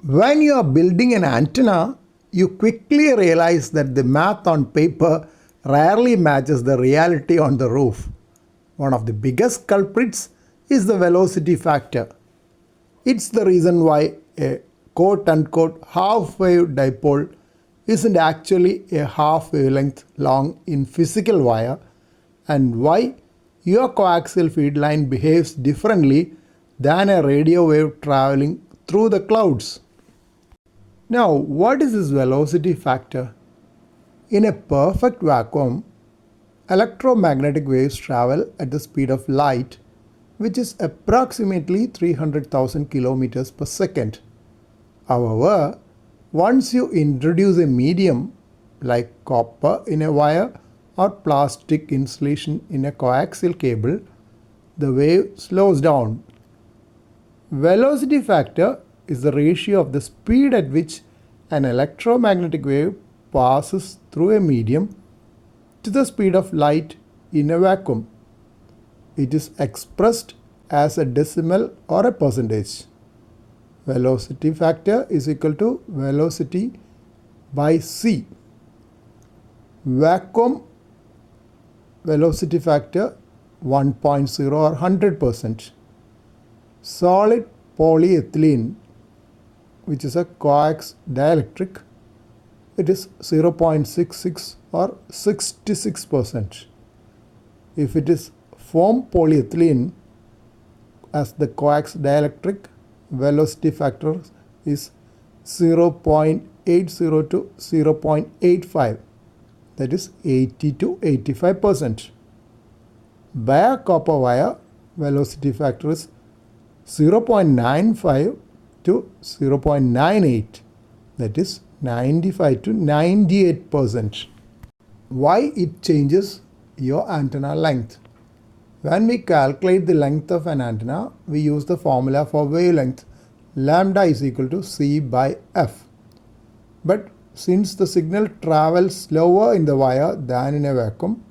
When you are building an antenna, you quickly realize that the math on paper rarely matches the reality on the roof. One of the biggest culprits is the velocity factor. It's the reason why a quote-unquote half-wave dipole isn't actually a half wavelength long in physical wire, and why your coaxial feed line behaves differently than a radio wave traveling through the clouds. Now, what is this velocity factor? In a perfect vacuum, electromagnetic waves travel at the speed of light, which is approximately 300,000 kilometers per second. However, once you introduce a medium like copper in a wire or plastic insulation in a coaxial cable, the wave slows down. Velocity factor is the ratio of the speed at which an electromagnetic wave passes through a medium to the speed of light in a vacuum. It is expressed as a decimal or a percentage. Velocity factor is equal to velocity by c. Vacuum velocity factor 1.0 or 100%. Solid polyethylene, which is a coax dielectric, it is 0.66 or 66%. If it is foam polyethylene as the coax dielectric, velocity factor is 0.80 to 0.85, that is 80 to 85%. Bare copper wire velocity factor is 0.95 to 0.98, that is 95 to 98%. Why it changes your antenna length? When we calculate the length of an antenna, we use the formula for wavelength. Lambda is equal to c by f. But since the signal travels slower in the wire than in a vacuum,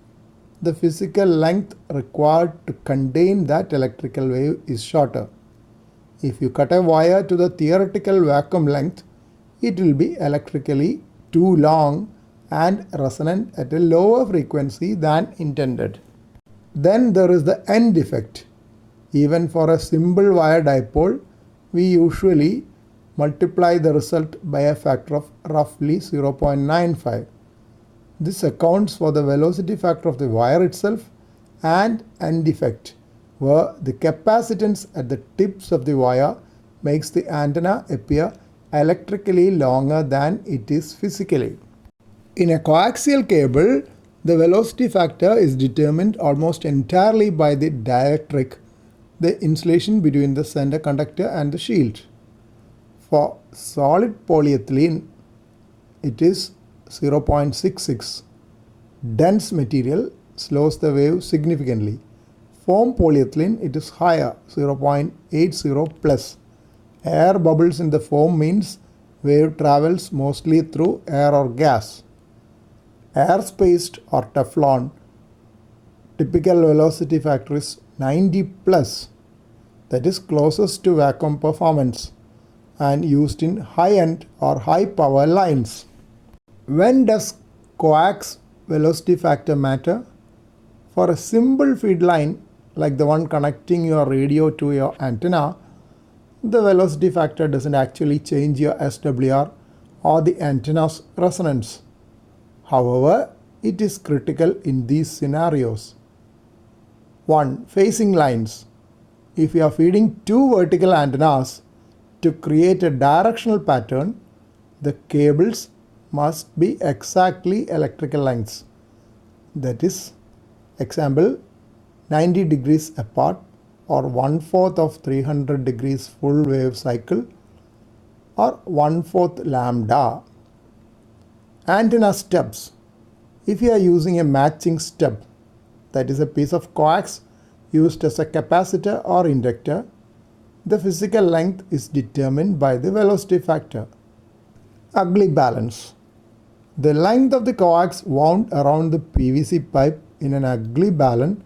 the physical length required to contain that electrical wave is shorter. If you cut a wire to the theoretical vacuum length, it will be electrically too long and resonant at a lower frequency than intended. Then there is the end effect. Even for a simple wire dipole, we usually multiply the result by a factor of roughly 0.95. This accounts for the velocity factor of the wire itself and end effect, where the capacitance at the tips of the wire makes the antenna appear electrically longer than it is physically. In a coaxial cable, the velocity factor is determined almost entirely by the dielectric, the insulation between the center conductor and the shield. For solid polyethylene, it is 0.66. Dense material slows the wave significantly. Foam polyethylene, it is higher, 0.80 plus. Air bubbles in the foam means wave travels mostly through air or gas. Air-spaced or Teflon, typical velocity factor is 90 plus, that is closest to vacuum performance, and used in high-end or high-power lines. When does coax velocity factor matter? For a simple feed line like the one connecting your radio to your antenna, the velocity factor doesn't actually change your SWR or the antenna's resonance. However, it is critical in these scenarios. 1. Phasing lines. If you are feeding two vertical antennas to create a directional pattern, the cables must be exactly electrical lengths. That is, example, 90 degrees apart or 1/4 of 300 degrees full wave cycle or 1/4 lambda. Antenna stubs. If you are using a matching stub, that is a piece of coax used as a capacitor or inductor, the physical length is determined by the velocity factor. Ugly balance. The length of the coax wound around the PVC pipe in an ugly balance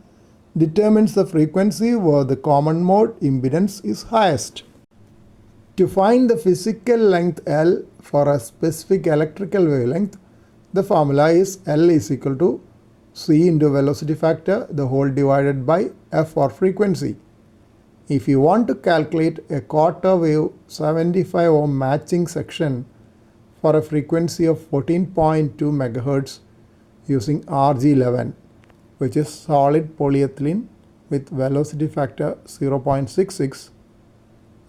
determines the frequency where the common mode impedance is highest. To find the physical length L for a specific electrical wavelength, the formula is L is equal to C into velocity factor the whole divided by F for frequency. If you want to calculate a quarter wave 75 ohm matching section for a frequency of 14.2 MHz using RG11, which is solid polyethylene with velocity factor 0.66,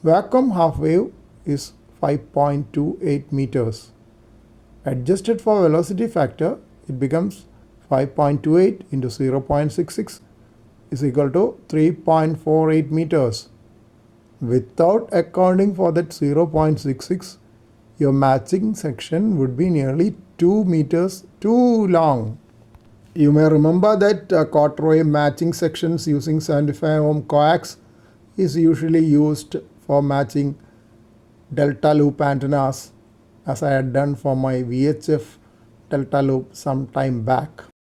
vacuum half wave is 5.28 meters. Adjusted for velocity factor, it becomes 5.28 into 0.66 is equal to 3.48 meters. Without accounting for that 0.66, your matching section would be nearly 2 meters too long. You may remember that quarter wave matching sections using 75 ohm coax is usually used for matching delta loop antennas, as I had done for my VHF delta loop some time back.